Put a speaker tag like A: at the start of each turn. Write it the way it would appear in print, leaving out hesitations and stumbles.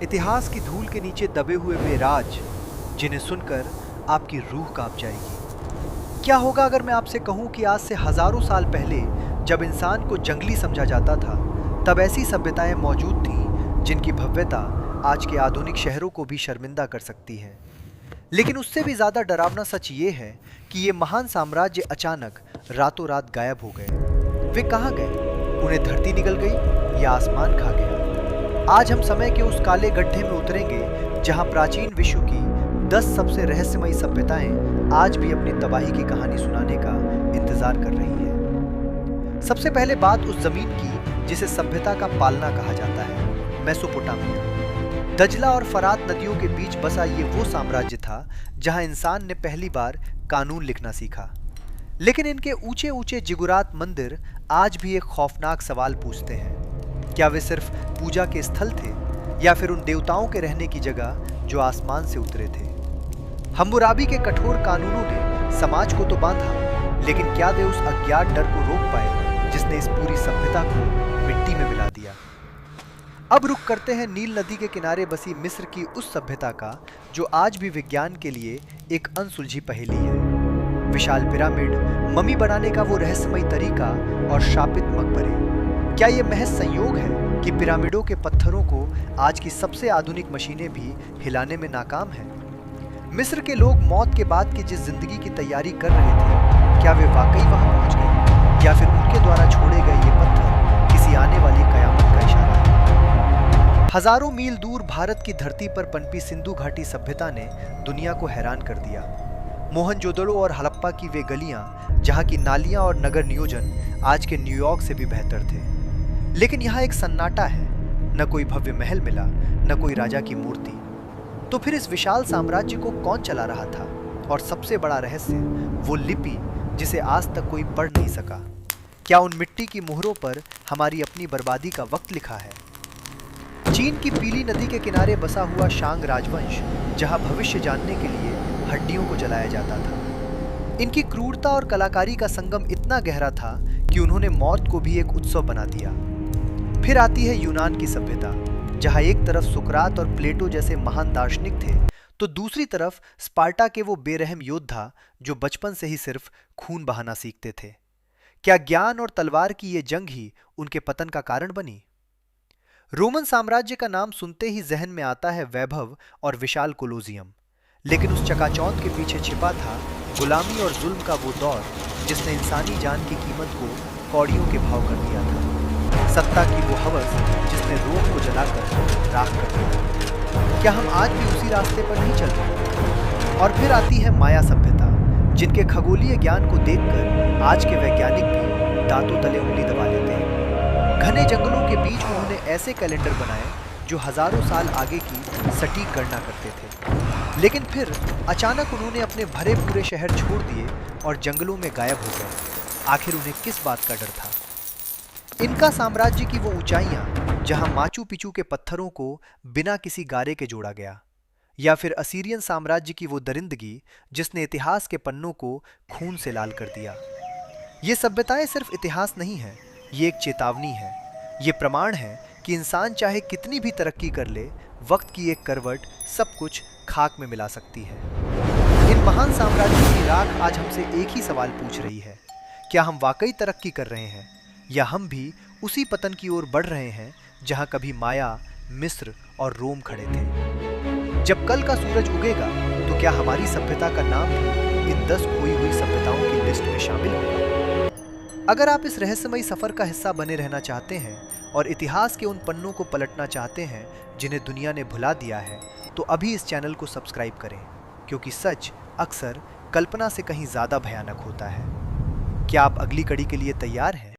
A: इतिहास की धूल के नीचे दबे हुए वे राज, जिन्हें सुनकर आपकी रूह कांप जाएगी। क्या होगा अगर मैं आपसे कहूं कि आज से हजारों साल पहले जब इंसान को जंगली समझा जाता था, तब ऐसी सभ्यताएं मौजूद थीं जिनकी भव्यता आज के आधुनिक शहरों को भी शर्मिंदा कर सकती है। लेकिन उससे भी ज्यादा डरावना सच ये है कि ये महान साम्राज्य अचानक रातों रात गायब हो गए। वे कहाँ गए? उन्हें धरती निगल गई या आसमान खा गया? आज हम समय के उस काले गड्ढे में उतरेंगे जहां प्राचीन विश्व की 10 सबसे रहस्यमयी सभ्यताएं आज भी अपनी तबाही की कहानी सुनाने का इंतजार कर रही है। सबसे पहले बात उस जमीन की जिसे सभ्यता का पालना कहा जाता है, मेसोपोटामिया। दजला और फरात नदियों के बीच बसा ये वो साम्राज्य था जहां इंसान ने पहली बार कानून लिखना सीखा। लेकिन इनके ऊंचे ऊंचे जिगुरात मंदिर आज भी एक खौफनाक सवाल पूछते हैं। क्या वे सिर्फ पूजा के स्थल थे या फिर उन देवताओं के रहने की जगह जो आसमान से उतरे थे? हम्मुराबी के कठोर कानूनों ने समाज को तो बांधा, लेकिन क्या वे उस अज्ञात डर को रोक पाए जिसने इस पूरी सभ्यता को मिट्टी में मिला दिया? अब रुख करते हैं नील नदी के किनारे बसी मिस्र की उस सभ्यता का जो आज भी विज्ञान के लिए एक अनसुलझी पहेली है। विशाल पिरामिड, मम्मी बनाने का वो रहस्यमयी तरीका और शापित मकबरे। क्या ये महज संयोग है कि पिरामिडों के पत्थरों को आज की सबसे आधुनिक मशीनें भी हिलाने में नाकाम हैं? मिस्र के लोग मौत के बाद की जिस जिंदगी की तैयारी कर रहे थे, क्या वे वाकई वहां पहुंच गए या फिर उनके द्वारा छोड़े गए ये पत्थर किसी आने वाली कयामत का इशारा है? हजारों मील दूर भारत की धरती पर पनपी सिंधु घाटी सभ्यता ने दुनिया को हैरान कर दिया। मोहनजोदड़ो और हड़प्पा की वे गलियां जहां की नालियां और नगर नियोजन आज के न्यूयॉर्क से भी बेहतर थे। लेकिन यहाँ एक सन्नाटा है, न कोई भव्य महल मिला, न कोई राजा की मूर्ति। तो फिर इस विशाल साम्राज्य को कौन चला रहा था? और सबसे बड़ा रहस्य, वो लिपि जिसे आज तक कोई पढ़ नहीं सका। क्या उन मिट्टी की मुहरों पर हमारी अपनी बर्बादी का वक्त लिखा है? चीन की पीली नदी के किनारे बसा हुआ शांग राजवंश, जहां भविष्य जानने के लिए हड्डियों को जलाया जाता था। इनकी क्रूरता और कलाकारी का संगम इतना गहरा था कि उन्होंने मौत को भी एक उत्सव बना दिया। फिर आती है यूनान की सभ्यता, जहां एक तरफ सुकरात और प्लेटो जैसे महान दार्शनिक थे, तो दूसरी तरफ स्पार्टा के वो बेरहम योद्धा जो बचपन से ही सिर्फ खून बहाना सीखते थे। क्या ज्ञान और तलवार की ये जंग ही उनके पतन का कारण बनी? रोमन साम्राज्य का नाम सुनते ही जहन में आता है वैभव और विशाल कोलोजियम। लेकिन उस चकाचौंध के पीछे छिपा था गुलामी और जुल्म का वो दौर जिसने इंसानी जान की कीमत को कौड़ियों के भाव कर दिया था। सत्ता की वो हवस जिसने रोम को जलाकर राख कर दिया। क्या हम आज भी उसी रास्ते पर नहीं चल रहे? और फिर आती है माया सभ्यता, जिनके खगोलीय ज्ञान को देखकर आज के वैज्ञानिक भी दांतों तले उंगली दबा लेते हैं। घने जंगलों के बीच उन्होंने ऐसे कैलेंडर बनाए जो हजारों साल आगे की सटीक गणना करते थे। लेकिन फिर अचानक उन्होंने अपने भरे पूरे शहर छोड़ दिए और जंगलों में गायब हो गए। आखिर उन्हें किस बात का डर था? इनका साम्राज्य की वो ऊंचाइयां जहां माचू पिचू के पत्थरों को बिना किसी गारे के जोड़ा गया, या फिर असीरियन साम्राज्य की वो दरिंदगी जिसने इतिहास के पन्नों को खून से लाल कर दिया। ये सभ्यताएं सिर्फ इतिहास नहीं है, ये एक चेतावनी है। ये प्रमाण है कि इंसान चाहे कितनी भी तरक्की कर ले, वक्त की एक करवट सब कुछ खाक में मिला सकती है। इन महान साम्राज्यों की राख आज हमसे एक ही सवाल पूछ रही है, क्या हम वाकई तरक्की कर रहे हैं या हम भी उसी पतन की ओर बढ़ रहे हैं जहां कभी माया, मिस्र और रोम खड़े थे? जब कल का सूरज उगेगा तो क्या हमारी सभ्यता का नाम भी इन 10 खोई हुई सभ्यताओं की लिस्ट में शामिल होगा? अगर आप इस रहस्यमयी सफर का हिस्सा बने रहना चाहते हैं और इतिहास के उन पन्नों को पलटना चाहते हैं जिन्हें दुनिया ने भुला दिया है, तो अभी इस चैनल को सब्सक्राइब करें, क्योंकि सच अक्सर कल्पना से कहीं ज्यादा भयानक होता है। क्या आप अगली कड़ी के लिए तैयार हैं?